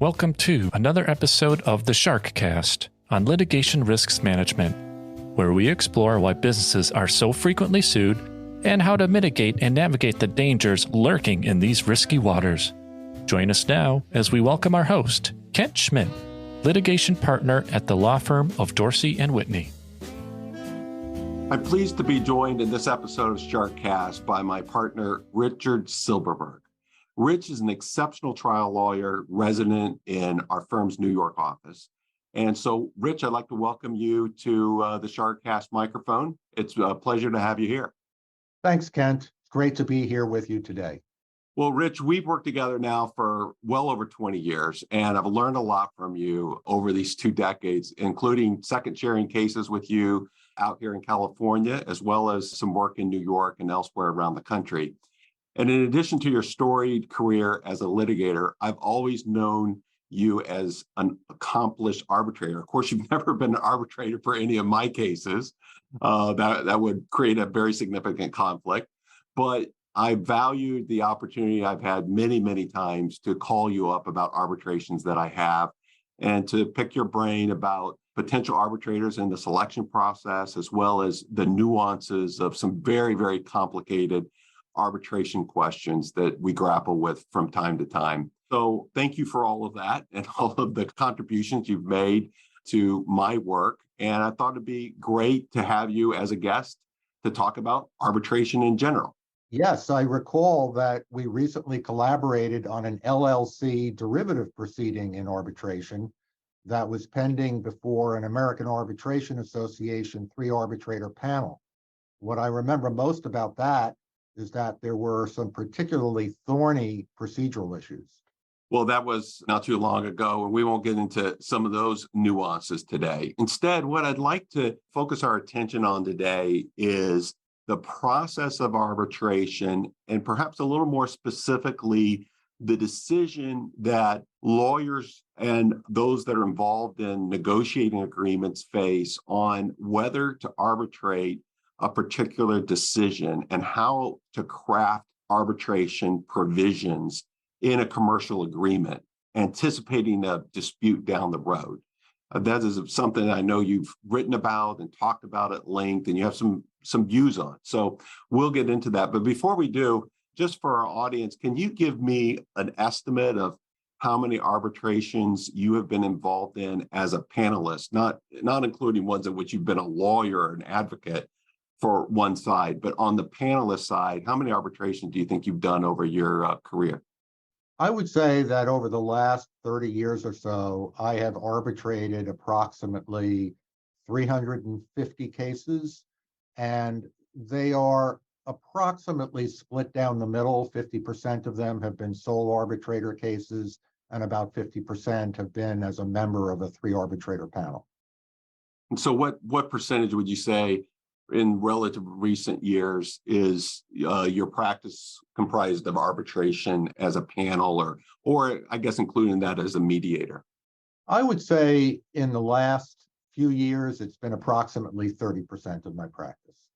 Welcome to another episode of the Sharkcast on litigation risks management, where we explore why businesses are so frequently sued and how to mitigate and navigate the dangers lurking in these risky waters. Join us now as we welcome our host, Kent Schmidt, litigation partner at the law firm of Dorsey Whitney. I'm pleased to be joined in this episode of Sharkcast by my partner, Richard Silberberg. Rich is an exceptional trial lawyer resident in our firm's New York office. And so, Rich, I'd like to welcome you to the Sharkcast microphone. It's a pleasure to have you here. Thanks, Kent. It's great to be here with you today. Well, Rich, we've worked together now for well over 20 years, and I've learned a lot from you over these 2 decades, including second sharing cases with you out here in California, as well as some work in New York and elsewhere around the country. And in addition to your storied career as a litigator, I've always known you as an accomplished arbitrator. Of course, you've never been an arbitrator for any of my cases. That would create a very significant conflict. But I valued the opportunity I've had many times to call you up about arbitrations that I have and to pick your brain about potential arbitrators in the selection process, as well as the nuances of some very complicated arbitration questions that we grapple with from time to time. So thank you for all of that and all of the contributions you've made to my work. And I thought it'd be great to have you as a guest to talk about arbitration in general. Yes, I recall that we recently collaborated on an LLC derivative proceeding in arbitration that was pending before an American Arbitration Association 3-arbitrator panel. What I remember most about that is that there were some particularly thorny procedural issues. Well, that was not too long ago, and we won't get into some of those nuances today. Instead, what I'd like to focus our attention on today is the process of arbitration, and perhaps a little more specifically, the decision that lawyers and those that are involved in negotiating agreements face on whether to arbitrate a particular decision and how to craft arbitration provisions in a commercial agreement, anticipating a dispute down the road. That is something I know you've written about and talked about at length, and you have some views on. So we'll get into that. But before we do, just for our audience, can you give me an estimate of how many arbitrations you have been involved in as a panelist, not including ones in which you've been a lawyer or an advocate for one side, but on the panelist side, how many arbitrations do you think you've done over your career? I would say that over the last 30 years or so, I have arbitrated approximately 350 cases, and they are approximately split down the middle. 50% of them have been sole arbitrator cases, and about 50% have been as a member of a 3-arbitrator panel. And so what percentage would you say in relative recent years is your practice comprised of arbitration as a panel, or I guess including that as a mediator? I would say in the last few years, it's been approximately 30% of my practice.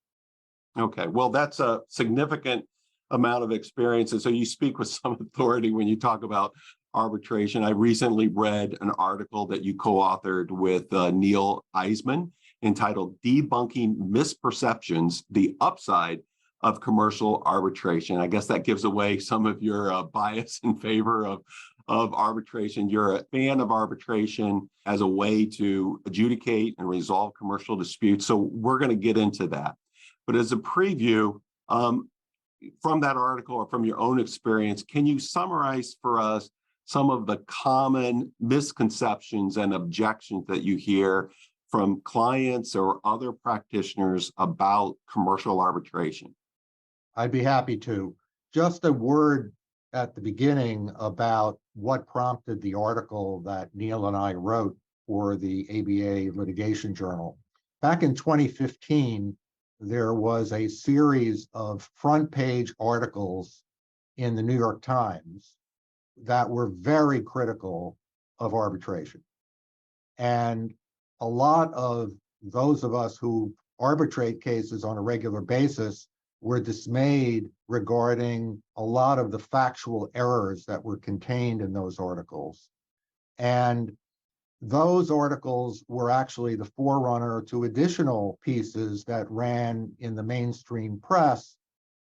Okay, well, that's a significant amount of experience. And so you speak with some authority when you talk about arbitration. I recently read an article that you co-authored with Neil Eisman entitled Debunking Misperceptions, the Upside of Commercial Arbitration. I guess that gives away some of your bias in favor of arbitration. You're a fan of arbitration as a way to adjudicate and resolve commercial disputes. So we're going to get into that. But as a preview, from that article or from your own experience, can you summarize for us some of the common misconceptions and objections that you hear from clients or other practitioners about commercial arbitration? I'd be happy to. Just a word at the beginning about what prompted the article that Neil and I wrote for the ABA Litigation Journal. Back in 2015, there was a series of front page articles in the New York Times that were very critical of arbitration. And a lot of those of us who arbitrate cases on a regular basis were dismayed regarding a lot of the factual errors that were contained in those articles. And those articles were actually the forerunner to additional pieces that ran in the mainstream press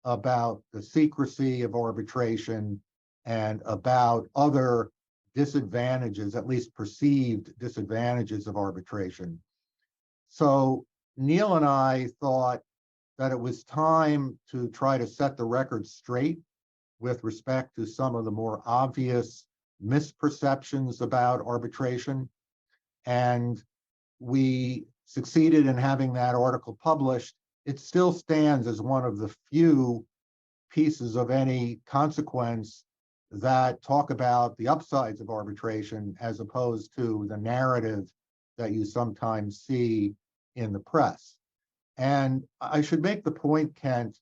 about the secrecy of arbitration and about other disadvantages, at least perceived disadvantages of arbitration. So Neil and I thought that it was time to try to set the record straight with respect to some of the more obvious misperceptions about arbitration. And we succeeded in having that article published. It still stands as one of the few pieces of any consequence that talk about the upsides of arbitration as opposed to the narrative that you sometimes see in the press. And I should make the point, Kent,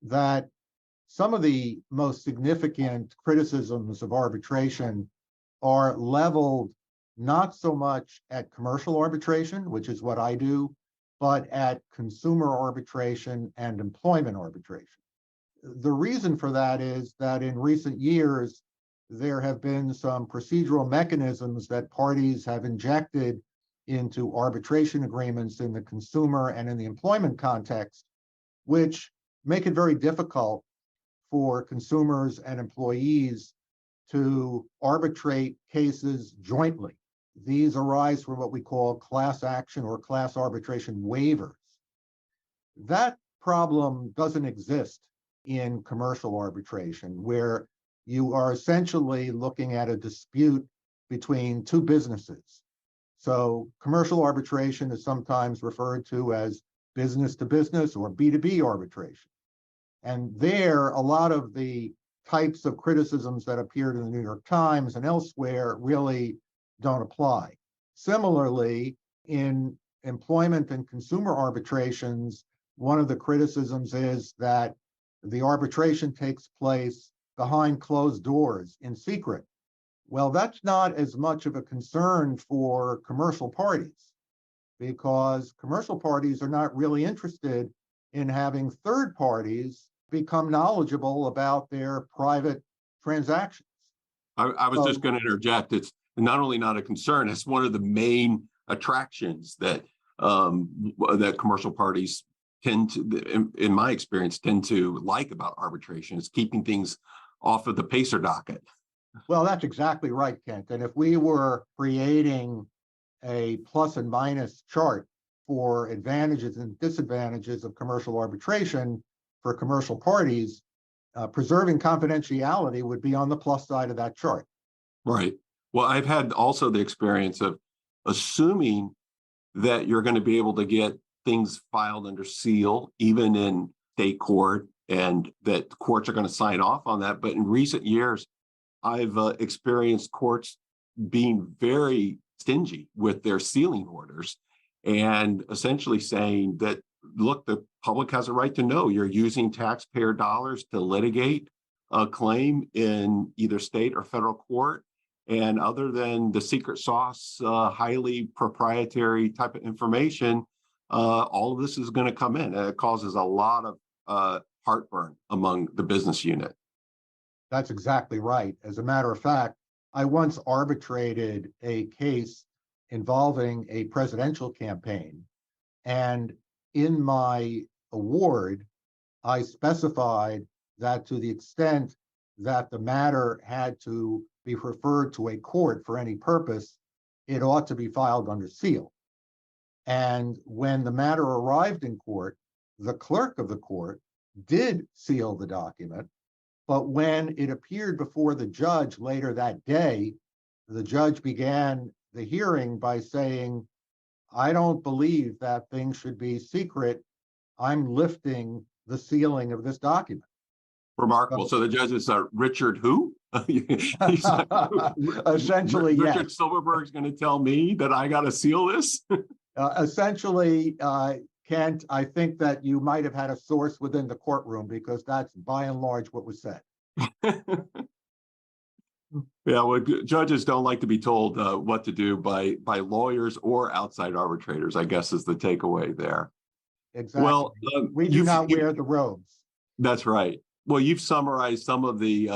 that some of the most significant criticisms of arbitration are leveled not so much at commercial arbitration, which is what I do, but at consumer arbitration and employment arbitration. The reason for that is that in recent years, there have been some procedural mechanisms that parties have injected into arbitration agreements in the consumer and in the employment context, which make it very difficult for consumers and employees to arbitrate cases jointly. These arise from what we call class action or class arbitration waivers. That problem doesn't exist in commercial arbitration, where you are essentially looking at a dispute between two businesses. So commercial arbitration is sometimes referred to as business to business or B2B arbitration. And there, a lot of the types of criticisms that appeared in the New York Times and elsewhere really don't apply. Similarly, in employment and consumer arbitrations, one of the criticisms is that the arbitration takes place behind closed doors in secret. Well, that's not as much of a concern for commercial parties, because commercial parties are not really interested in having third parties become knowledgeable about their private transactions. I was just going to interject. It's not only not a concern, it's one of the main attractions that that commercial parties tend to, in my experience, tend to like about arbitration. Is keeping things off of the pacer docket. Well, that's exactly right, Kent. And if we were creating a plus and minus chart for advantages and disadvantages of commercial arbitration for commercial parties, preserving confidentiality would be on the plus side of that chart. Right. Well, I've had also the experience of assuming that you're going to be able to get things filed under seal, even in state court, and that courts are going to sign off on that. But in recent years, I've experienced courts being very stingy with their sealing orders and essentially saying that, look, the public has a right to know you're using taxpayer dollars to litigate a claim in either state or federal court. And other than the secret sauce, highly proprietary type of information, all of this is going to come in. And it causes a lot of heartburn among the business unit. That's exactly right. As a matter of fact, I once arbitrated a case involving a presidential campaign. And in my award, I specified that to the extent that the matter had to be referred to a court for any purpose, it ought to be filed under seal. And when the matter arrived in court, the clerk of the court did seal the document. But when it appeared before the judge later that day, the judge began the hearing by saying, I don't believe that things should be secret. I'm lifting the sealing of this document. Remarkable. So the judge is Richard who? Essentially, yes. Richard Silverberg's going to tell me that I got to seal this? Essentially, Kent, I think that you might have had a source within the courtroom, because that's by and large what was said. Yeah, well, judges don't like to be told what to do by lawyers or outside arbitrators, I guess, is the takeaway there. Exactly. Well, we do not wear the robes. That's right. Well, you've summarized some of the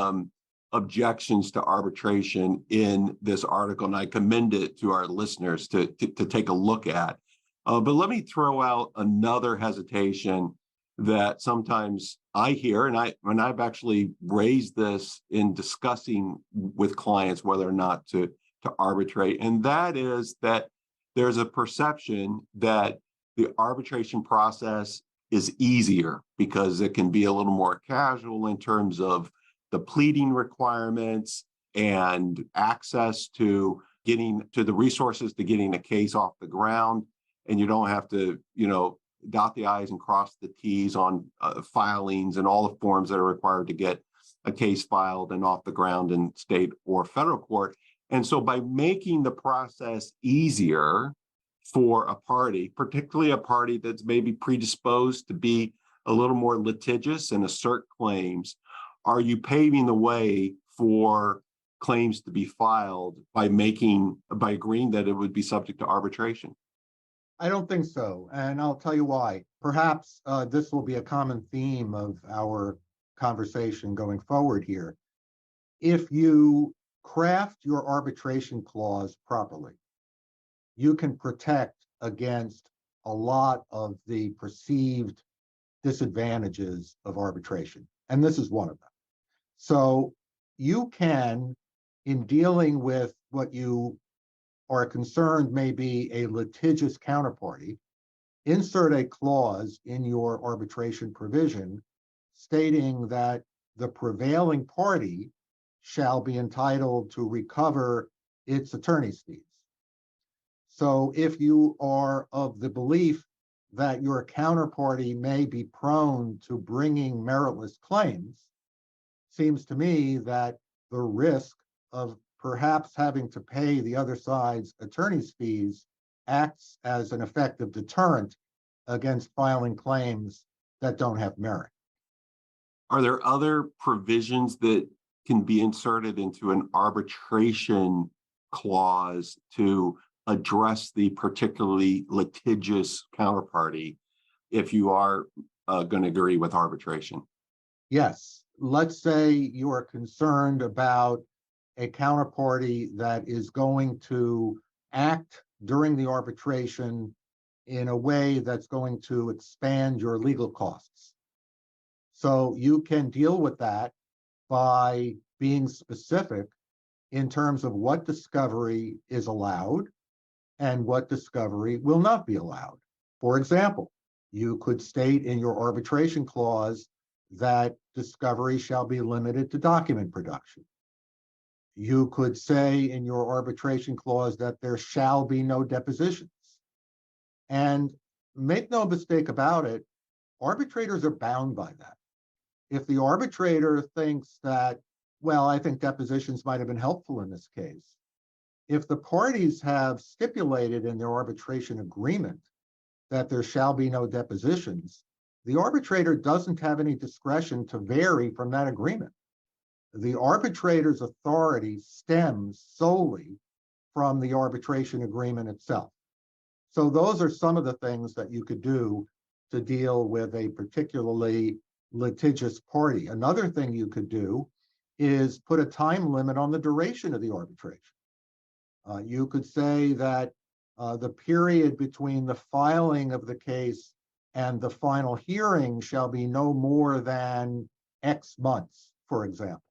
objections to arbitration in this article, and I commend it to our listeners to take a look at. But let me throw out another hesitation that sometimes I hear, and I've actually raised this in discussing with clients whether or not to arbitrate, and that is that there's a perception that the arbitration process is easier because it can be a little more casual in terms of the pleading requirements and access to getting to the resources to getting a case off the ground. And you don't have to, dot the I's and cross the T's on filings and all the forms that are required to get a case filed and off the ground in state or federal court. And so by making the process easier for a party, particularly a party that's maybe predisposed to be a little more litigious and assert claims, are you paving the way for claims to be filed by agreeing that it would be subject to arbitration? I don't think so, and I'll tell you why. Perhaps this will be a common theme of our conversation going forward here. If you craft your arbitration clause properly, you can protect against a lot of the perceived disadvantages of arbitration, and this is one of them. So you can, in dealing with what you are concerned may be a litigious counterparty, insert a clause in your arbitration provision stating that the prevailing party shall be entitled to recover its attorney's fees. So if you are of the belief that your counterparty may be prone to bringing meritless claims, seems to me that the risk of perhaps having to pay the other side's attorney's fees acts as an effective deterrent against filing claims that don't have merit. Are there other provisions that can be inserted into an arbitration clause to address the particularly litigious counterparty if you are going to agree with arbitration? Yes. Let's say you are concerned about a counterparty that is going to act during the arbitration in a way that's going to expand your legal costs. So you can deal with that by being specific in terms of what discovery is allowed and what discovery will not be allowed. For example, you could state in your arbitration clause that discovery shall be limited to document production. You could say in your arbitration clause that there shall be no depositions. And make no mistake about it, arbitrators are bound by that. If the arbitrator thinks that, well, I think depositions might have been helpful in this case, if the parties have stipulated in their arbitration agreement that there shall be no depositions, the arbitrator doesn't have any discretion to vary from that agreement. The arbitrator's authority stems solely from the arbitration agreement itself. So those are some of the things that you could do to deal with a particularly litigious party. Another thing you could do is put a time limit on the duration of the arbitration. You could say that the period between the filing of the case and the final hearing shall be no more than X months, for example.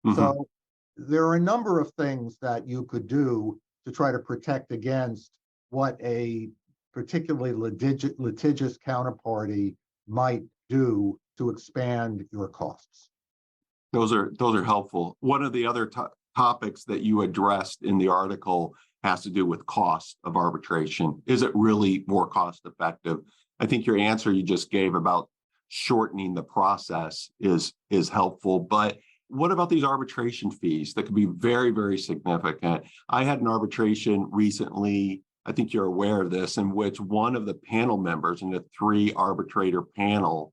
Mm-hmm. So there are a number of things that you could do to try to protect against what a particularly litigious counterparty might do to expand your costs. Those are helpful. One of the other topics that you addressed in the article has to do with cost of arbitration. Is it really more cost effective? I think your answer you just gave about shortening the process is helpful, but what about these arbitration fees that could be very, very significant? I had an arbitration recently, I think you're aware of this, in which one of the panel members in the 3-arbitrator panel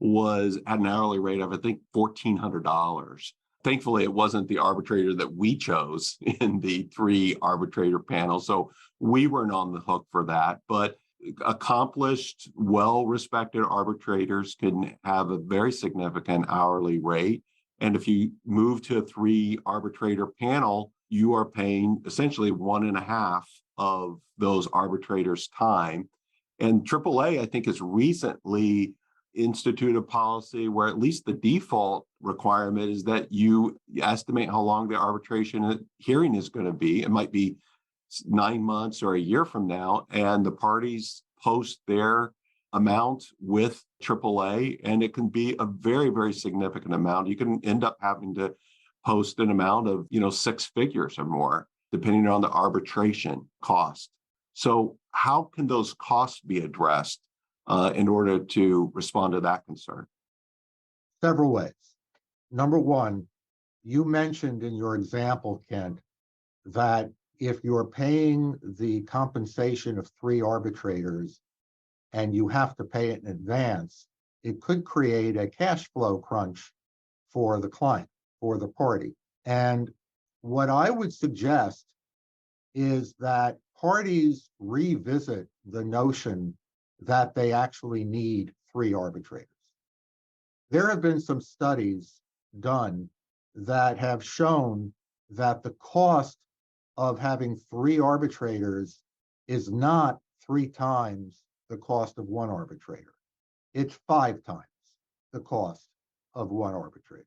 had an hourly rate of, I think, $1,400. Thankfully, it wasn't the arbitrator that we chose in the 3-arbitrator panel, so we weren't on the hook for that. But accomplished, well-respected arbitrators can have a very significant hourly rate. And if you move to a 3 arbitrator panel, you are paying essentially 1.5 of those arbitrators' time. And AAA, I think, has recently instituted a policy where at least the default requirement is that you estimate how long the arbitration hearing is going to be. It might be 9 months or a year from now, and the parties post their amount with AAA, and it can be a very, very significant amount. You can end up having to post an amount of, 6 figures or more, depending on the arbitration cost. So how can those costs be addressed in order to respond to that concern? Several ways. Number one, you mentioned in your example, Kent, that if you're paying the compensation of 3 arbitrators and you have to pay it in advance, it could create a cash flow crunch for the client, for the party. And what I would suggest is that parties revisit the notion that they actually need 3 arbitrators. There have been some studies done that have shown that the cost of having 3 arbitrators is not 3 times the cost of 1 arbitrator. It's 5 times the cost of 1 arbitrator.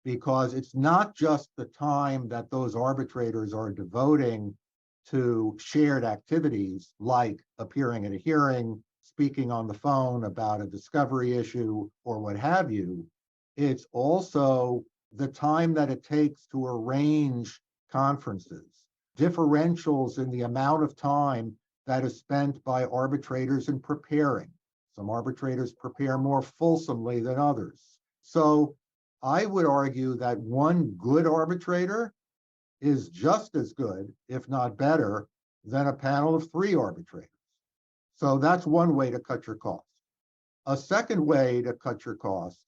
Because it's not just the time that those arbitrators are devoting to shared activities like appearing at a hearing, speaking on the phone about a discovery issue, or what have you. It's also the time that it takes to arrange conferences, differentials in the amount of time that is spent by arbitrators in preparing. Some arbitrators prepare more fulsomely than others. So I would argue that 1 good arbitrator is just as good, if not better, than a panel of 3 arbitrators. So that's one way to cut your costs. A second way to cut your costs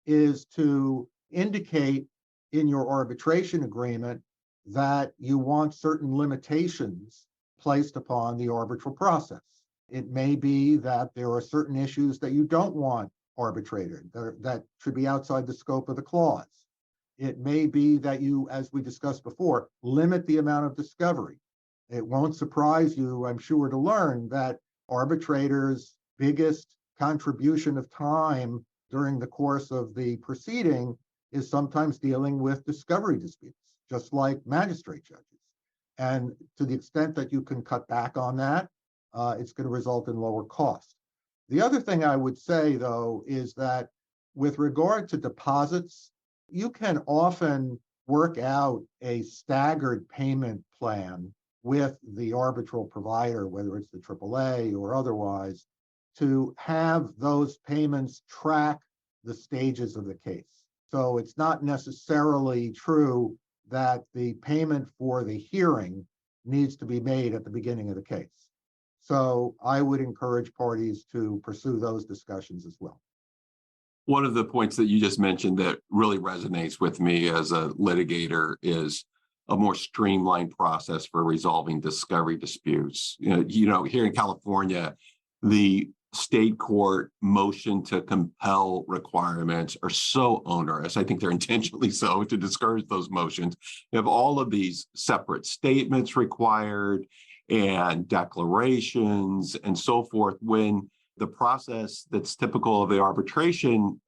is to indicate in your arbitration agreement that you want certain limitations placed upon the arbitral process. It may be that there are certain issues that you don't want arbitrated, that should be outside the scope of the clause. It may be that you, as we discussed before, limit the amount of discovery. It won't surprise you, I'm sure, to learn that arbitrators' biggest contribution of time during the course of the proceeding is sometimes dealing with discovery disputes, just like magistrate judges. And to the extent that you can cut back on that, it's going to result in lower costs. The other thing I would say, though, is that with regard to deposits, you can often work out a staggered payment plan with the arbitral provider, whether it's the AAA or otherwise, to have those payments track the stages of the case. So it's not necessarily true that the payment for the hearing needs to be made at the beginning of the case. So I would encourage parties to pursue those discussions as well. One of the points that you just mentioned that really resonates with me as a litigator is a more streamlined process for resolving discovery disputes. Here in California, the state court motion to compel requirements are so onerous. I think they're intentionally so to discourage those motions. You have all of these separate statements required and declarations and so forth, when the process that's typical of the arbitration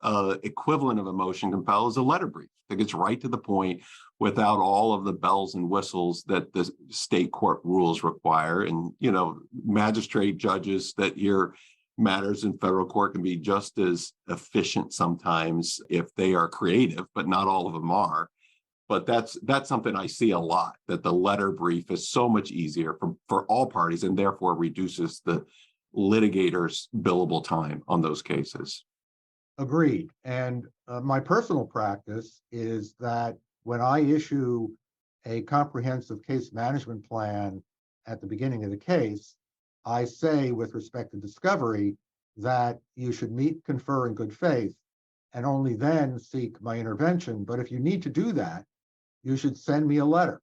equivalent of a motion compel is a letter brief that gets right to the point without all of the bells and whistles that the state court rules require. And, magistrate judges that hear matters in federal court can be just as efficient sometimes if they are creative, but not all of them are. But that's something I see a lot, that the letter brief is so much easier for all parties and therefore reduces the litigators' billable time on those cases. Agreed. And my personal practice is that when I issue a comprehensive case management plan at the beginning of the case, I say with respect to discovery that you should meet, confer in good faith, and only then seek my intervention. But if you need to do that, you should send me a letter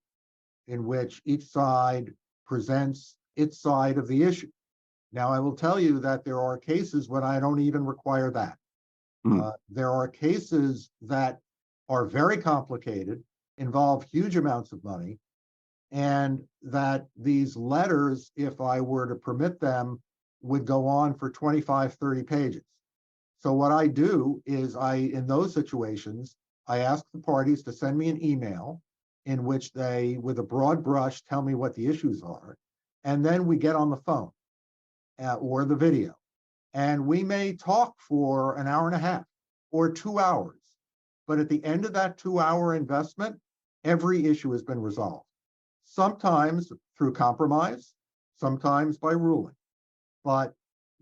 in which each side presents its side of the issue. Now, I will tell you that there are cases when I don't even require that. There are cases that are very complicated, involve huge amounts of money, and that these letters, if I were to permit them, would go on for 25, 30 pages. So what I do is in those situations, I ask the parties to send me an email in which they, with a broad brush, tell me what the issues are. And then we get on the phone or the video. And we may talk for an hour and a half or 2 hours. But at the end of that 2-hour investment, every issue has been resolved. Sometimes through compromise, sometimes by ruling. But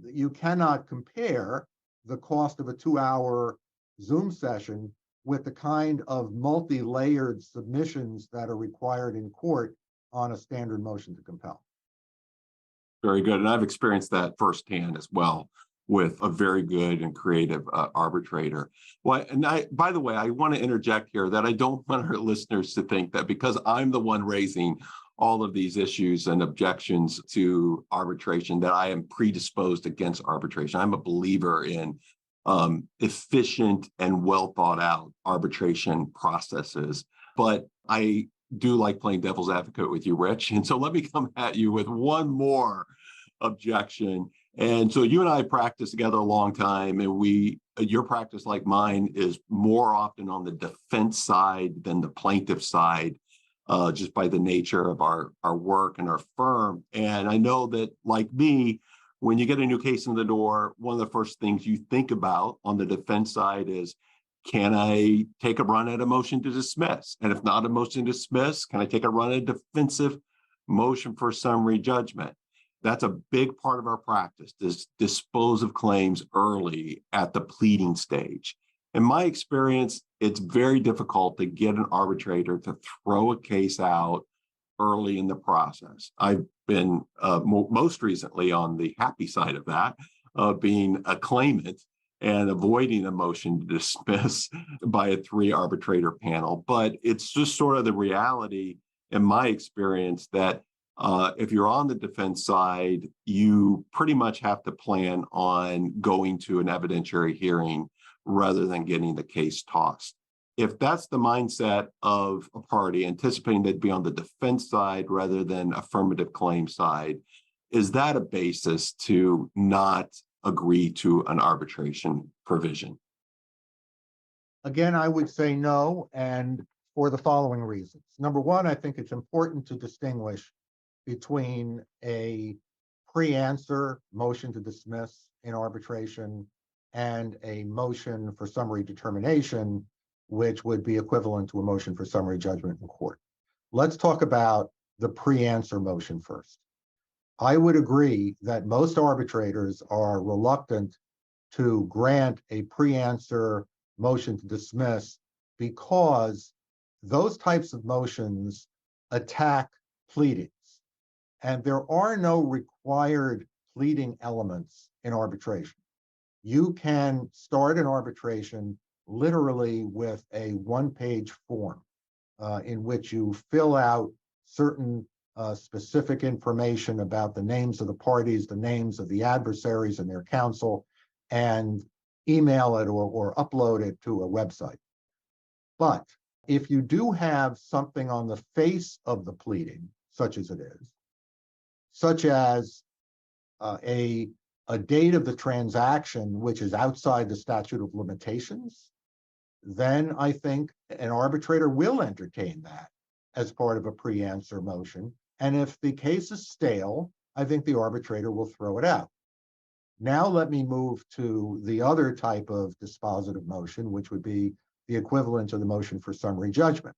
you cannot compare the cost of a 2-hour Zoom session with the kind of multi-layered submissions that are required in court on a standard motion to compel. Very good. And I've experienced that firsthand as well with a very good and creative arbitrator. Well, and by the way, I want to interject here that I don't want our listeners to think that because I'm the one raising all of these issues and objections to arbitration, that I am predisposed against arbitration. I'm a believer in efficient and well thought out arbitration processes. But I do like playing devil's advocate with you, Rich. And so let me come at you with one more objection. And so you and I practiced together a long time, and your practice, like mine, is more often on the defense side than the plaintiff side, just by the nature of our work and our firm. And I know that, like me, when you get a new case in the door, one of the first things you think about on the defense side is, can I take a run at a motion to dismiss? And if not a motion to dismiss, can I take a run at a defensive motion for summary judgment? That's a big part of our practice, is dispose of claims early at the pleading stage. In my experience, it's very difficult to get an arbitrator to throw a case out early in the process. I've been most recently on the happy side of that, being a claimant and avoiding a motion to dismiss by a 3-arbitrator panel. But it's just sort of the reality, in my experience, that if you're on the defense side, you pretty much have to plan on going to an evidentiary hearing rather than getting the case tossed. If that's the mindset of a party, anticipating they'd be on the defense side rather than affirmative claim side, is that a basis to not agree to an arbitration provision? Again, I would say no, and for the following reasons. Number one, I think it's important to distinguish between a pre-answer motion to dismiss in arbitration and a motion for summary determination, which would be equivalent to a motion for summary judgment in court. Let's talk about the pre-answer motion first. I would agree that most arbitrators are reluctant to grant a pre-answer motion to dismiss because those types of motions attack pleadings. And there are no required pleading elements in arbitration. You can start an arbitration literally with a one-page form in which you fill out certain specific information about the names of the parties, the names of the adversaries and their counsel, and email it or upload it to a website. But if you do have something on the face of the pleading, such as it is, such as a date of the transaction which is outside the statute of limitations, then I think an arbitrator will entertain that as part of a pre-answer motion. And if the case is stale, I think the arbitrator will throw it out. Now let me move to the other type of dispositive motion, which would be the equivalent to the motion for summary judgment.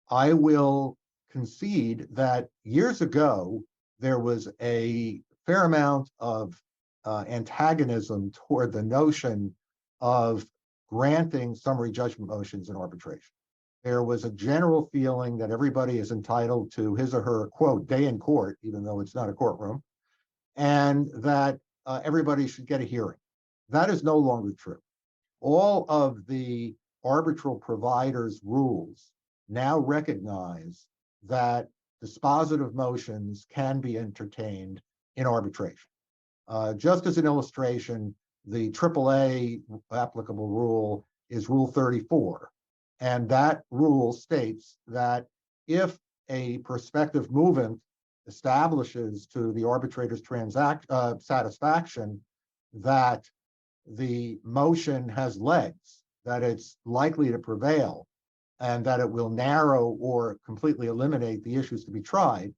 I will concede that years ago, there was a fair amount of antagonism toward the notion of granting summary judgment motions in arbitration. There was a general feeling that everybody is entitled to his or her, quote, day in court, even though it's not a courtroom, and that everybody should get a hearing. That is no longer true. All of the arbitral providers' rules now recognize that dispositive motions can be entertained in arbitration. Just as an illustration, the AAA applicable rule is Rule 34. And that rule states that if a prospective movement establishes to the arbitrator's satisfaction that the motion has legs, that it's likely to prevail, and that it will narrow or completely eliminate the issues to be tried,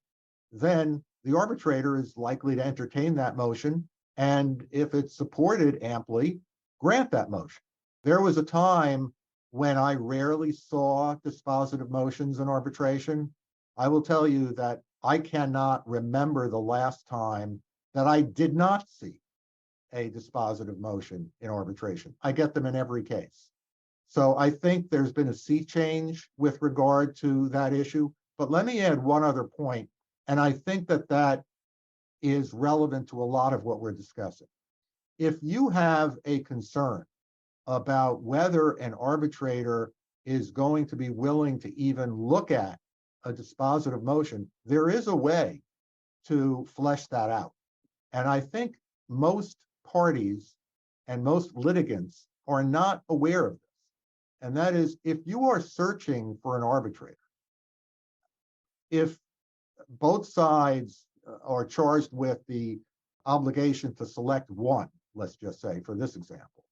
then the arbitrator is likely to entertain that motion, and if it's supported amply, grant that motion. There was a time when I rarely saw dispositive motions in arbitration. I will tell you that I cannot remember the last time that I did not see a dispositive motion in arbitration. I get them in every case. So I think there's been a sea change with regard to that issue. But let me add one other point, and I think that that is relevant to a lot of what we're discussing. If you have a concern about whether an arbitrator is going to be willing to even look at a dispositive motion, there is a way to flesh that out. And I think most parties and most litigants are not aware of this. And that is, if you are searching for an arbitrator, if both sides are charged with the obligation to select one, let's just say for this example,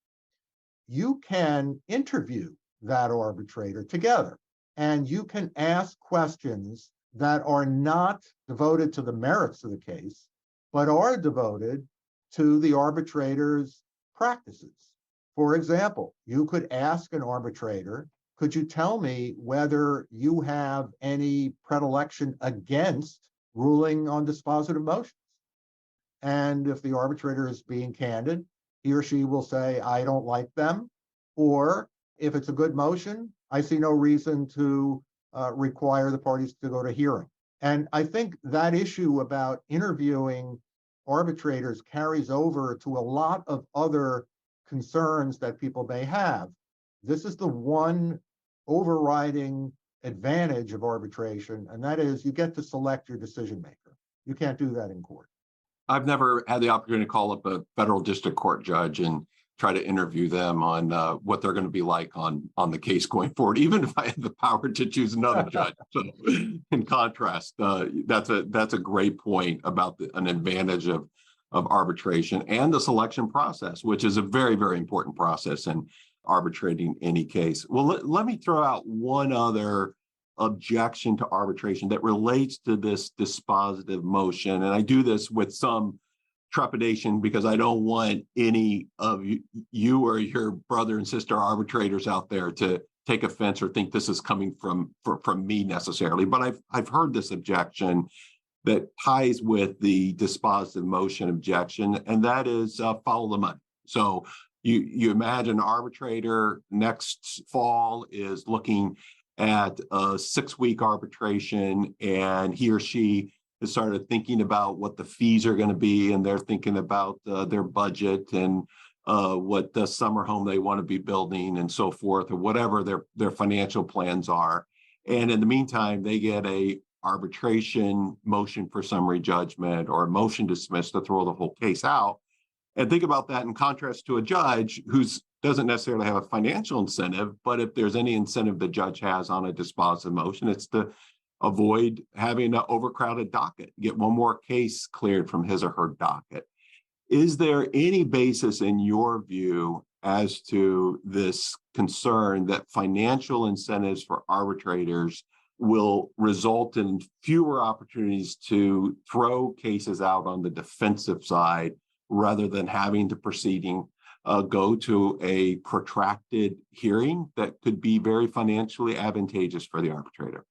you can interview that arbitrator together, and you can ask questions that are not devoted to the merits of the case, but are devoted to the arbitrator's practices. For example, you could ask an arbitrator, could you tell me whether you have any predilection against ruling on dispositive motions? And if the arbitrator is being candid, he or she will say, I don't like them. Or if it's a good motion, I see no reason to require the parties to go to hearing. And I think that issue about interviewing arbitrators carries over to a lot of other concerns that people may have. This is the one overriding advantage of arbitration, and that is you get to select your decision maker. You can't do that in court. I've never had the opportunity to call up a federal district court judge and try to interview them on what they're going to be like on the case going forward, even if I had the power to choose another judge. So in contrast, that's a great point about an advantage of arbitration and the selection process, which is a very, very important process in arbitrating any case. Well, let me throw out one other objection to arbitration that relates to this dispositive motion. And I do this with some trepidation because I don't want any of you or your brother and sister arbitrators out there to take offense or think this is coming from me necessarily. But I've heard this objection that ties with the dispositive motion objection, and that is follow the money. So you imagine an arbitrator next fall is looking at a 6-week arbitration, and he or she has started thinking about what the fees are going to be, and they're thinking about their budget and what the summer home they want to be building and so forth, or whatever their financial plans are. And in the meantime, they get a arbitration motion for summary judgment or a motion to dismiss to throw the whole case out. And think about that in contrast to a judge who doesn't necessarily have a financial incentive, but if there's any incentive the judge has on a dispositive motion, it's to avoid having an overcrowded docket, get one more case cleared from his or her docket. Is there any basis in your view as to this concern that financial incentives for arbitrators will result in fewer opportunities to throw cases out on the defensive side rather than having the proceeding go to a protracted hearing that could be very financially advantageous for the arbitrator?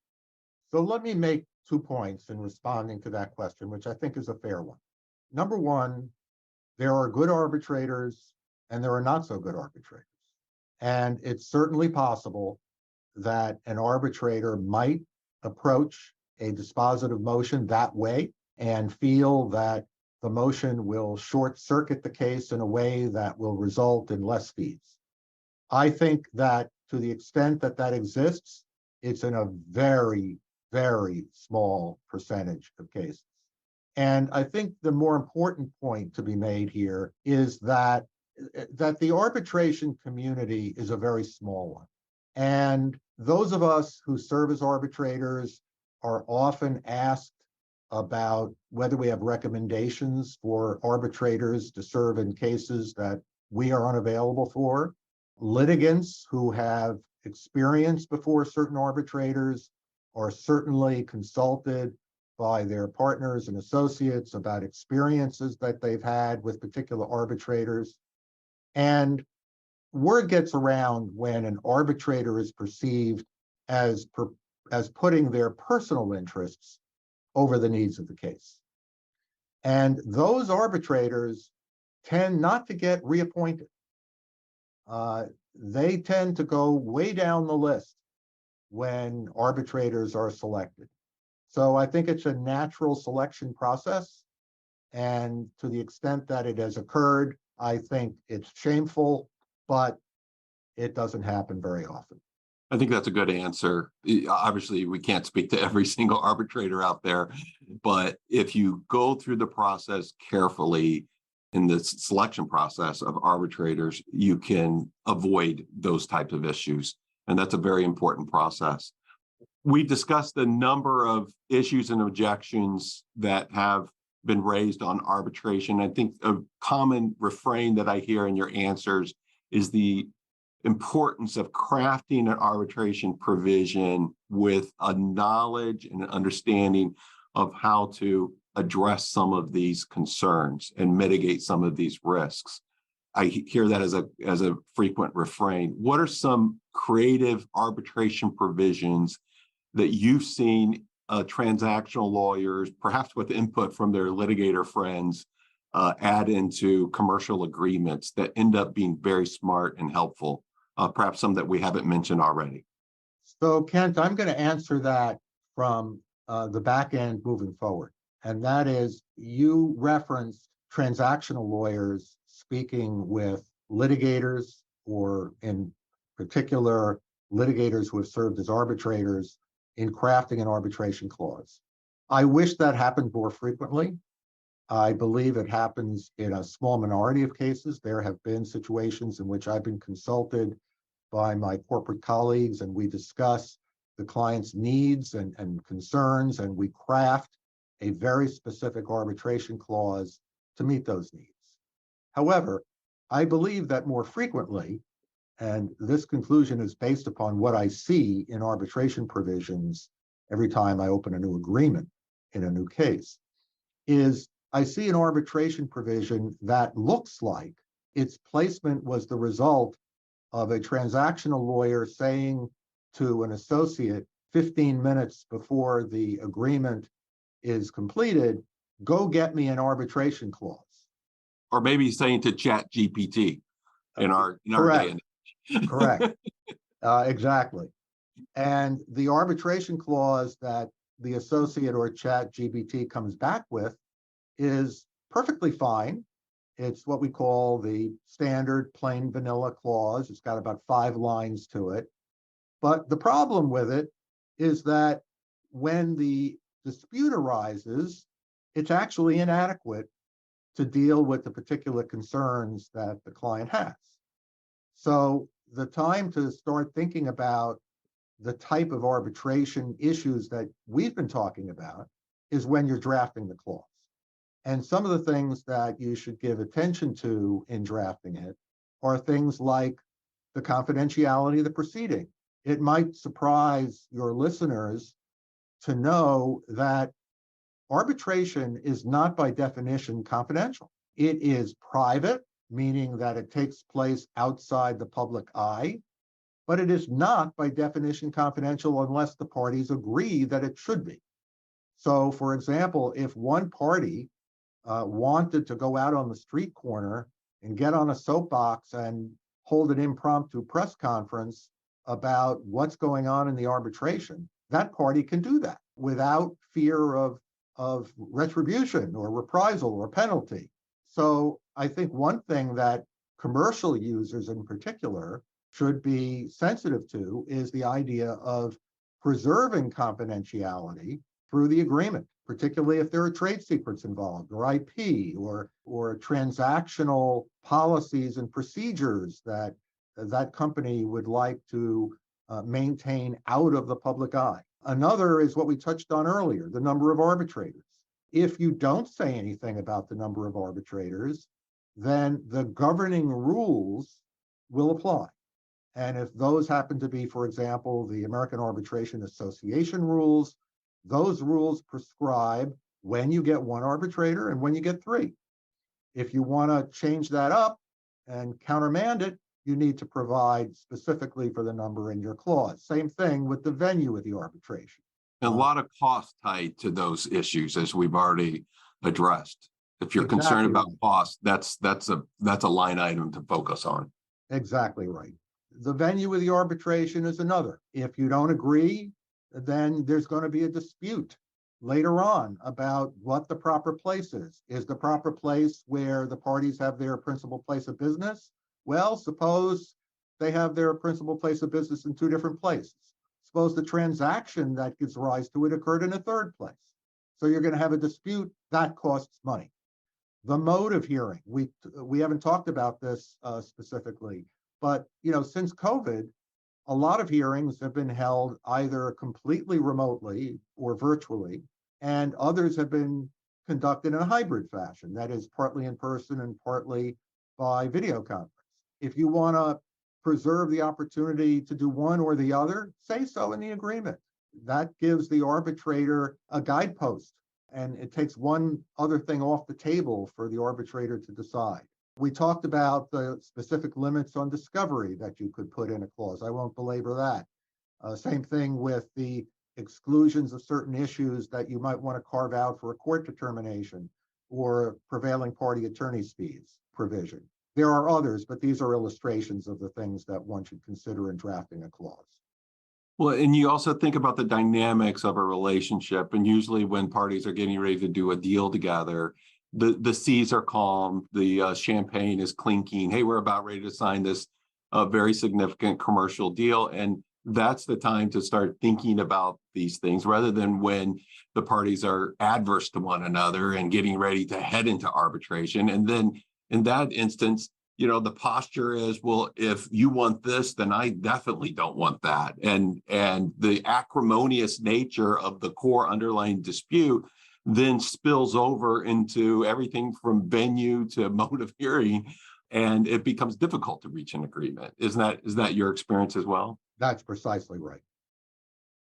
So let me make 2 points in responding to that question, which I think is a fair one. Number one, there are good arbitrators and there are not so good arbitrators. And it's certainly possible that an arbitrator might approach a dispositive motion that way and feel that the motion will short circuit the case in a way that will result in less fees. I think that to the extent that that exists, it's in a very, very small percentage of cases. And I think the more important point to be made here is that the arbitration community is a very small one. And those of us who serve as arbitrators are often asked about whether we have recommendations for arbitrators to serve in cases that we are unavailable for. Litigants who have experience before certain arbitrators are certainly consulted by their partners and associates about experiences that they've had with particular arbitrators. And word gets around when an arbitrator is perceived as putting their personal interests over the needs of the case. And those arbitrators tend not to get reappointed. They tend to go way down the list when arbitrators are selected. So I think it's a natural selection process. And to the extent that it has occurred, I think it's shameful, but it doesn't happen very often. I think that's a good answer. Obviously, we can't speak to every single arbitrator out there, but if you go through the process carefully in the selection process of arbitrators, you can avoid those types of issues. And that's a very important process. We discussed a number of issues and objections that have been raised on arbitration. I think a common refrain that I hear in your answers is the importance of crafting an arbitration provision with a knowledge and an understanding of how to address some of these concerns and mitigate some of these risks. I hear that as a frequent refrain. What are some creative arbitration provisions that you've seen transactional lawyers, perhaps with input from their litigator friends, add into commercial agreements that end up being very smart and helpful? Perhaps some that we haven't mentioned already. So, Kent, I'm going to answer that from the back end moving forward. And that is, you referenced transactional lawyers speaking with litigators, or in particular, litigators who have served as arbitrators in crafting an arbitration clause. I wish that happened more frequently. I believe it happens in a small minority of cases. There have been situations in which I've been consulted by my corporate colleagues, and we discuss the client's needs and concerns, and we craft a very specific arbitration clause to meet those needs. However, I believe that more frequently, and this conclusion is based upon what I see in arbitration provisions every time I open a new agreement in a new case, is I see an arbitration provision that looks like its placement was the result of a transactional lawyer saying to an associate 15 minutes before the agreement is completed, go get me an arbitration clause. Or maybe saying to Chat GPT in our day and age. Correct. Exactly. And the arbitration clause that the associate or Chat GPT comes back with is perfectly fine. It's what we call the standard plain vanilla clause. It's got about 5 lines to it. But the problem with it is that when the dispute arises, it's actually inadequate to deal with the particular concerns that the client has. So the time to start thinking about the type of arbitration issues that we've been talking about is when you're drafting the clause. And some of the things that you should give attention to in drafting it are things like the confidentiality of the proceeding. It might surprise your listeners to know that arbitration is not by definition confidential. It is private, meaning that it takes place outside the public eye, but it is not by definition confidential unless the parties agree that it should be. So, for example, if one party wanted to go out on the street corner and get on a soapbox and hold an impromptu press conference about what's going on in the arbitration, that party can do that without fear of retribution or reprisal or penalty. So I think one thing that commercial users in particular should be sensitive to is the idea of preserving confidentiality through the agreement, particularly if there are trade secrets involved, or IP, or transactional policies and procedures that that company would like to maintain out of the public eye. Another is what we touched on earlier, the number of arbitrators. If you don't say anything about the number of arbitrators, then the governing rules will apply. And if those happen to be, for example, the American Arbitration Association rules, those rules prescribe when you get one arbitrator and when you get three. If you want to change that up and countermand it, you need to provide specifically for the number in your clause. Same thing with the venue of the arbitration. A lot of cost tied to those issues, as we've already addressed. If you're concerned about cost, that's a line item to focus on. Exactly right. The venue of the arbitration is another. If you don't agree, then there's going to be a dispute later on about what the proper place is. Is the proper place where the parties have their principal place of business? Well, suppose they have their principal place of business in two different places. Suppose the transaction that gives rise to it occurred in a third place. So you're going to have a dispute that costs money. The mode of hearing, we haven't talked about this specifically, but since COVID, a lot of hearings have been held either completely remotely or virtually, and others have been conducted in a hybrid fashion, that is partly in person and partly by video conference. If you want to preserve the opportunity to do one or the other, say so in the agreement. That gives the arbitrator a guidepost, and it takes one other thing off the table for the arbitrator to decide. We talked about the specific limits on discovery that you could put in a clause. I won't belabor that. Same thing with the exclusions of certain issues that you might want to carve out for a court determination or prevailing party attorney's fees provision. There are others, but these are illustrations of the things that one should consider in drafting a clause. Well, and you also think about the dynamics of a relationship. And usually when parties are getting ready to do a deal together, the seas are calm, the champagne is clinking. Hey, we're about ready to sign this very significant commercial deal. And that's the time to start thinking about these things rather than when the parties are adverse to one another and getting ready to head into arbitration. And then in that instance, the posture is, well, if you want this, then I definitely don't want that. And the acrimonious nature of the core underlying dispute then spills over into everything from venue to mode of hearing, and it becomes difficult to reach an agreement. Is that your experience as well? That's precisely right.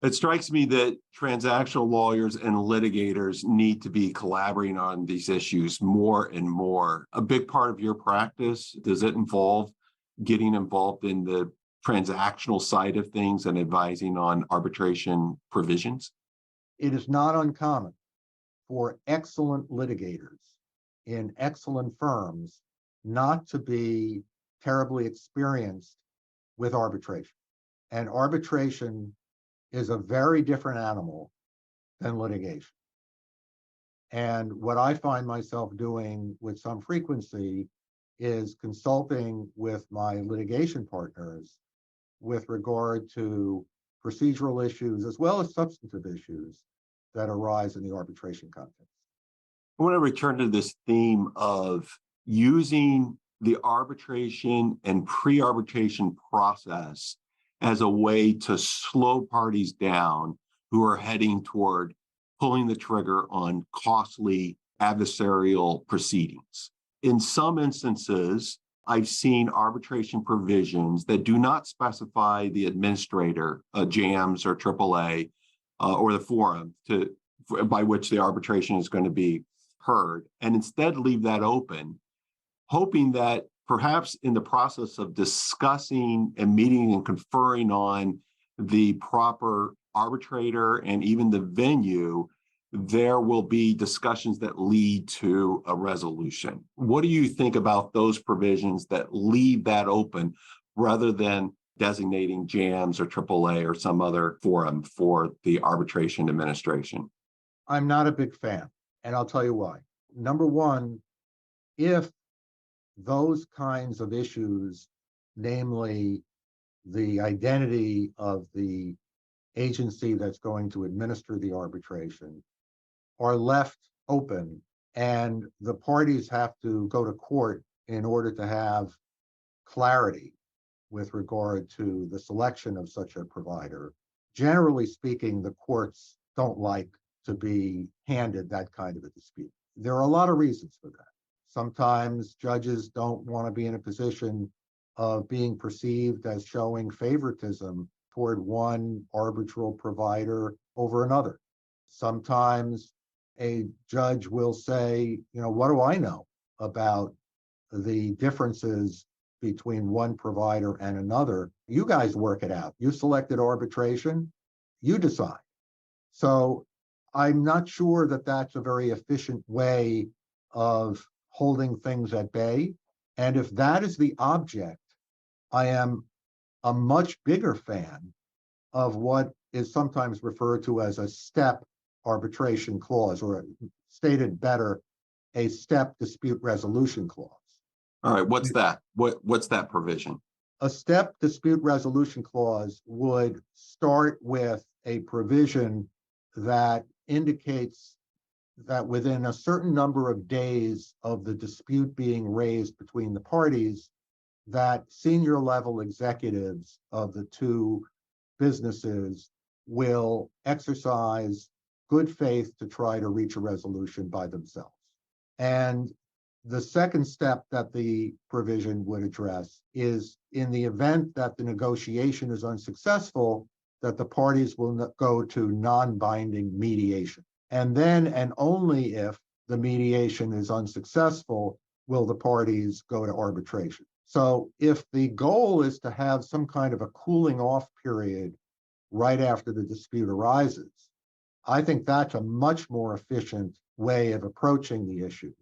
It strikes me that transactional lawyers and litigators need to be collaborating on these issues more and more. A big part of your practice, does it involve getting involved in the transactional side of things and advising on arbitration provisions? It is not uncommon for excellent litigators in excellent firms not to be terribly experienced with arbitration. And arbitration is a very different animal than litigation. And what I find myself doing with some frequency is consulting with my litigation partners with regard to procedural issues as well as substantive issues that arise in the arbitration context. I want to return to this theme of using the arbitration and pre-arbitration process as a way to slow parties down who are heading toward pulling the trigger on costly adversarial proceedings. In some instances, I've seen arbitration provisions that do not specify the administrator, JAMS or AAA, or the forum by which the arbitration is going to be heard, and instead leave that open, hoping that perhaps in the process of discussing and meeting and conferring on the proper arbitrator and even the venue, there will be discussions that lead to a resolution. What do you think about those provisions that leave that open rather than designating JAMS or AAA or some other forum for the arbitration administration? I'm not a big fan, and I'll tell you why. Number one, if those kinds of issues, namely the identity of the agency that's going to administer the arbitration, are left open and the parties have to go to court in order to have clarity, with regard to the selection of such a provider. Generally speaking, the courts don't like to be handed that kind of a dispute. There are a lot of reasons for that. Sometimes judges don't want to be in a position of being perceived as showing favoritism toward one arbitral provider over another. Sometimes a judge will say, what do I know about the differences between one provider and another? You guys work it out. You selected arbitration, you decide. So I'm not sure that that's a very efficient way of holding things at bay. And if that is the object, I am a much bigger fan of what is sometimes referred to as a step arbitration clause, or stated better, a step dispute resolution clause. All right, what's that? What's that provision? A step dispute resolution clause would start with a provision that indicates that within a certain number of days of the dispute being raised between the parties, that senior level executives of the two businesses will exercise good faith to try to reach a resolution by themselves. And the second step that the provision would address is, in the event that the negotiation is unsuccessful, that the parties will go to non-binding mediation. And then, and only if the mediation is unsuccessful, will the parties go to arbitration. So if the goal is to have some kind of a cooling off period right after the dispute arises, I think that's a much more efficient way of approaching the issue.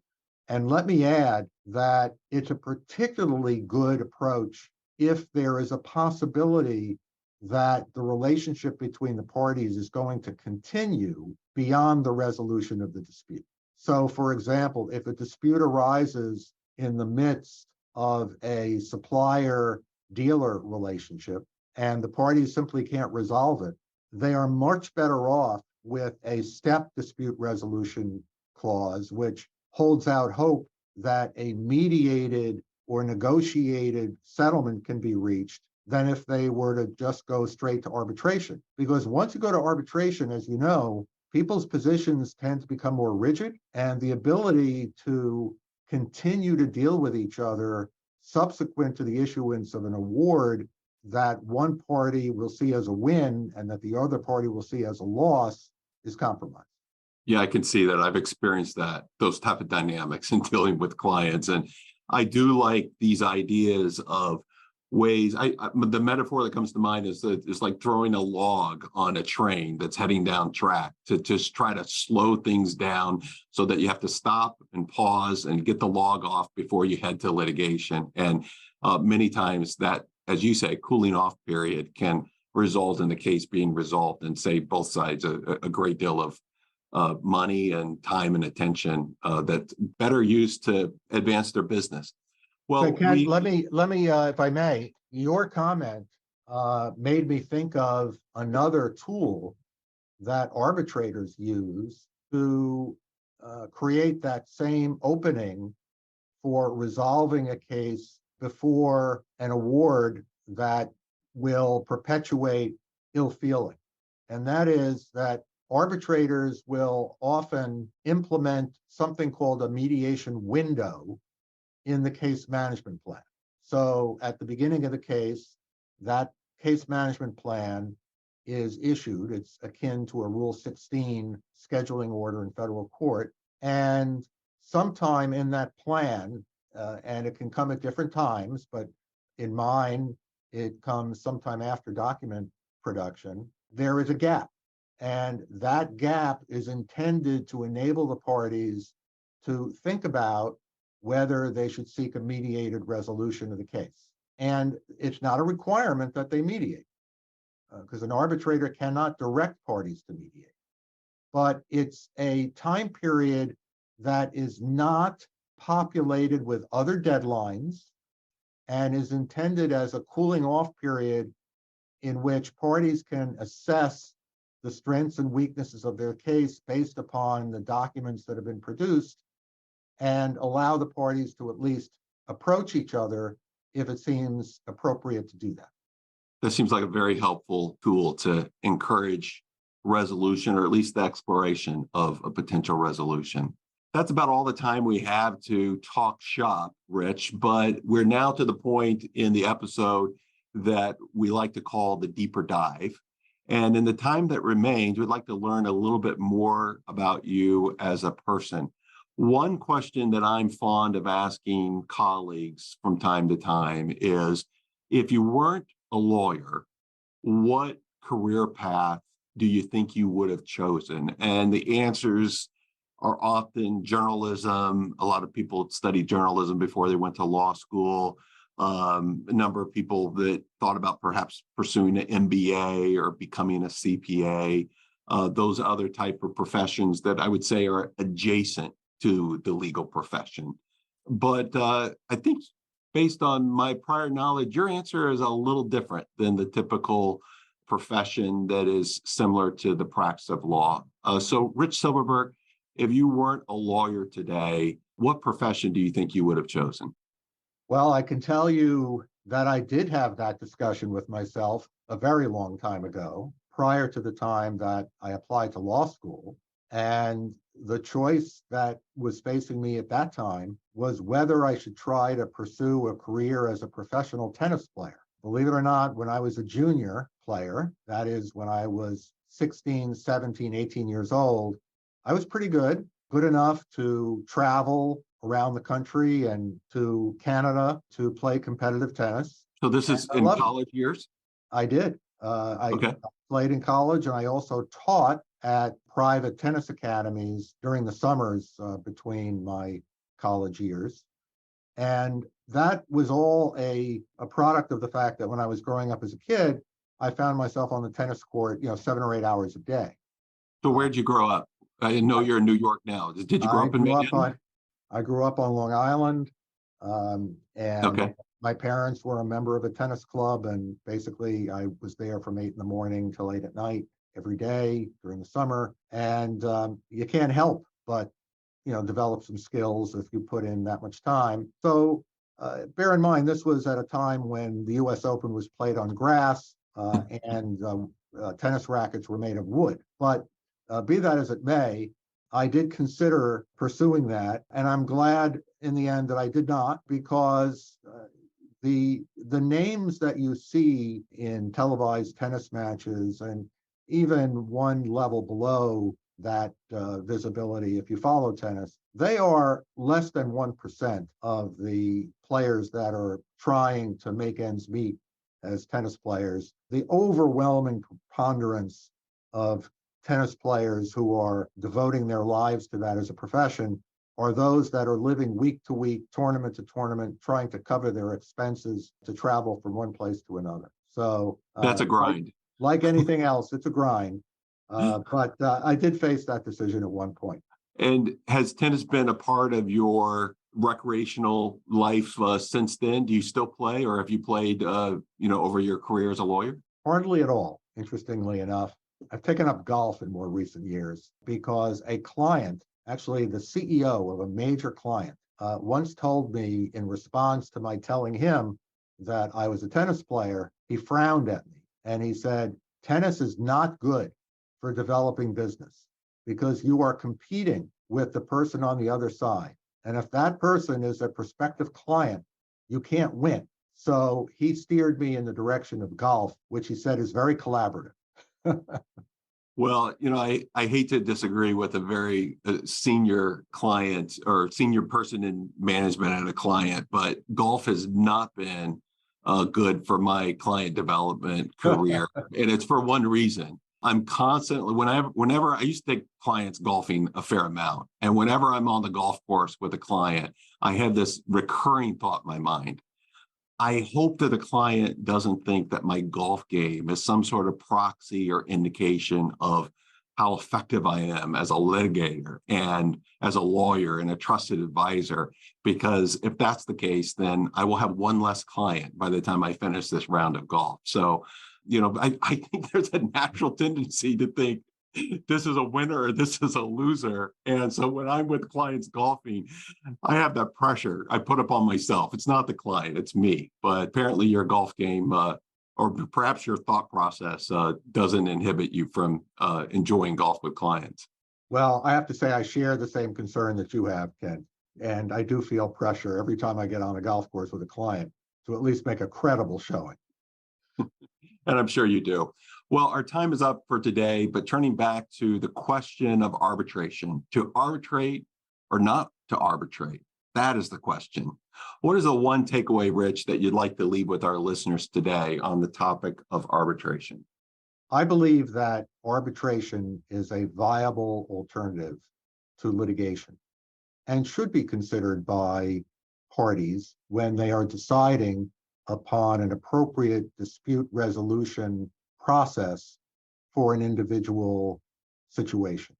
And let me add that it's a particularly good approach if there is a possibility that the relationship between the parties is going to continue beyond the resolution of the dispute. So, for example, if a dispute arises in the midst of a supplier-dealer relationship and the parties simply can't resolve it, they are much better off with a step dispute resolution clause, which holds out hope that a mediated or negotiated settlement can be reached, than if they were to just go straight to arbitration. Because once you go to arbitration, as you know, people's positions tend to become more rigid, and the ability to continue to deal with each other subsequent to the issuance of an award that one party will see as a win and that the other party will see as a loss is compromised. Yeah, I can see that. I've experienced those type of dynamics in dealing with clients. And I do like these ideas of ways. The metaphor that comes to mind is like throwing a log on a train that's heading down track, to just try to slow things down so that you have to stop and pause and get the log off before you head to litigation. And many times that, as you say, cooling off period can result in the case being resolved and save both sides a great deal of money and time and attention that's better used to advance their business. Well, so Ken, let me, if I may, your comment made me think of another tool that arbitrators use to create that same opening for resolving a case before an award that will perpetuate ill feeling. And that is that arbitrators will often implement something called a mediation window in the case management plan. So at the beginning of the case, that case management plan is issued. It's akin to a Rule 16 scheduling order in federal court. And sometime in that plan, and it can come at different times, but in mine, it comes sometime after document production, there is a gap. And that gap is intended to enable the parties to think about whether they should seek a mediated resolution of the case. And it's not a requirement that they mediate, because an arbitrator cannot direct parties to mediate. But it's a time period that is not populated with other deadlines and is intended as a cooling off period in which parties can assess the strengths and weaknesses of their case based upon the documents that have been produced, and allow the parties to at least approach each other if it seems appropriate to do that. That seems like a very helpful tool to encourage resolution, or at least the exploration of a potential resolution. That's about all the time we have to talk shop, Rich, but we're now to the point in the episode that we like to call the deeper dive. And in the time that remains, we'd like to learn a little bit more about you as a person. One question that I'm fond of asking colleagues from time to time is, if you weren't a lawyer, what career path do you think you would have chosen? And the answers are often journalism. A lot of people studied journalism before they went to law school. A number of people that thought about perhaps pursuing an MBA or becoming a CPA, those other type of professions that I would say are adjacent to the legal profession. But I think based on my prior knowledge, your answer is a little different than the typical profession that is similar to the practice of law. So Rich Silverberg, if you weren't a lawyer today, what profession do you think you would have chosen? Well, I can tell you that I did have that discussion with myself a very long time ago, prior to the time that I applied to law school. And the choice that was facing me at that time was whether I should try to pursue a career as a professional tennis player. Believe it or not, when I was a junior player, that is when I was 16, 17, 18 years old, I was pretty good enough to travel around the country and to Canada to play competitive tennis. So this is in college years? I did. I played in college, and I also taught at private tennis academies during the summers between my college years. And that was all a product of the fact that when I was growing up as a kid, I found myself on the tennis court, 7 or 8 hours a day. So where'd you grow up? I know you're in New York now. Did you grow up in Manhattan? I grew up on Long Island, and my parents were a member of a tennis club, and basically I was there from 8 in the morning till 8 at night every day during the summer. And you can't help but develop some skills if you put in that much time. So bear in mind, this was at a time when the US Open was played on grass, and tennis rackets were made of wood. But be that as it may, I did consider pursuing that, and I'm glad in the end that I did not, because the names that you see in televised tennis matches, and even one level below that visibility, if you follow tennis, they are less than 1% of the players that are trying to make ends meet as tennis players. The overwhelming preponderance of tennis players who are devoting their lives to that as a profession are those that are living week to week, tournament to tournament, trying to cover their expenses to travel from one place to another. So that's a grind. Like anything else, it's a grind. But I did face that decision at one point. And has tennis been a part of your recreational life since then? Do you still play, or have you played, over your career as a lawyer? Hardly at all, interestingly enough. I've taken up golf in more recent years because a client, actually the CEO of a major client, once told me in response to my telling him that I was a tennis player, he frowned at me and he said, "Tennis is not good for developing business because you are competing with the person on the other side. And if that person is a prospective client, you can't win." So he steered me in the direction of golf, which he said is very collaborative. Well, I hate to disagree with a very senior client or senior person in management at a client, but golf has not been good for my client development career. And it's for one reason. I'm constantly, whenever I used to take clients golfing a fair amount, and whenever I'm on the golf course with a client, I have this recurring thought in my mind. I hope that the client doesn't think that my golf game is some sort of proxy or indication of how effective I am as a litigator and as a lawyer and a trusted advisor, because if that's the case, then I will have one less client by the time I finish this round of golf. So, I think there's a natural tendency to think this is a winner or this is a loser. And so when I'm with clients golfing, I have that pressure I put upon myself. It's not the client, it's me. But apparently your golf game, or perhaps your thought process doesn't inhibit you from enjoying golf with clients. Well, I have to say I share the same concern that you have, Ken. And I do feel pressure every time I get on a golf course with a client to at least make a credible showing. And I'm sure you do. Well, our time is up for today, but turning back to the question of arbitration, to arbitrate or not to arbitrate, that is the question. What is the one takeaway, Rich, that you'd like to leave with our listeners today on the topic of arbitration? I believe that arbitration is a viable alternative to litigation and should be considered by parties when they are deciding upon an appropriate dispute resolution process for an individual situation.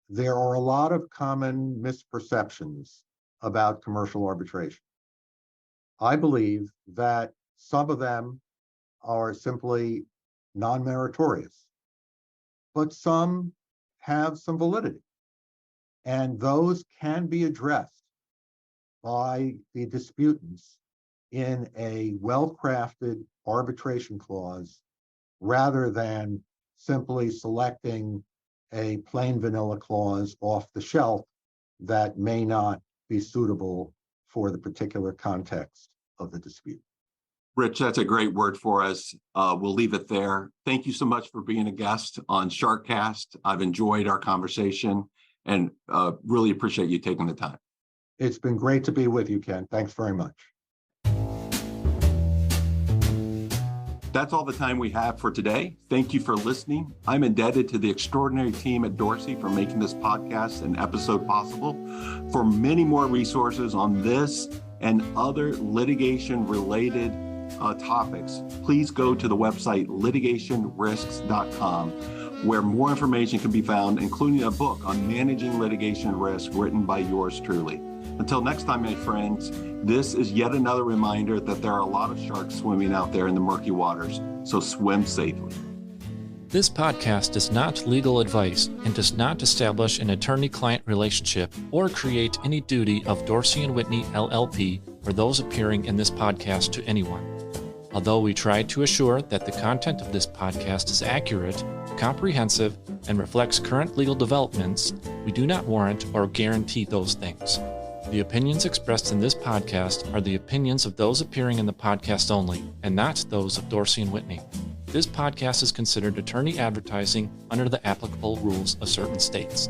There are a lot of common misperceptions about commercial arbitration. I believe that some of them are simply non-meritorious, but some have some validity. And those can be addressed by the disputants in a well-crafted arbitration clause rather than simply selecting a plain vanilla clause off the shelf that may not be suitable for the particular context of the dispute. Rich, that's a great word for us. We'll leave it there. Thank you so much for being a guest on SharkCast. I've enjoyed our conversation and really appreciate you taking the time. It's been great to be with you, Ken. Thanks very much. That's all the time we have for today. Thank you for listening. I'm indebted to the extraordinary team at Dorsey for making this podcast and episode possible. For many more resources on this and other litigation-related topics, please go to the website litigationrisks.com, where more information can be found, including a book on managing litigation risk written by yours truly. Until next time, my friends, this is yet another reminder that there are a lot of sharks swimming out there in the murky waters, so swim safely. This podcast is not legal advice and does not establish an attorney-client relationship or create any duty of Dorsey Whitney LLP or those appearing in this podcast to anyone. Although we try to assure that the content of this podcast is accurate, comprehensive, and reflects current legal developments, we do not warrant or guarantee those things. The opinions expressed in this podcast are the opinions of those appearing in the podcast only, and not those of Dorsey & Whitney. This podcast is considered attorney advertising under the applicable rules of certain states.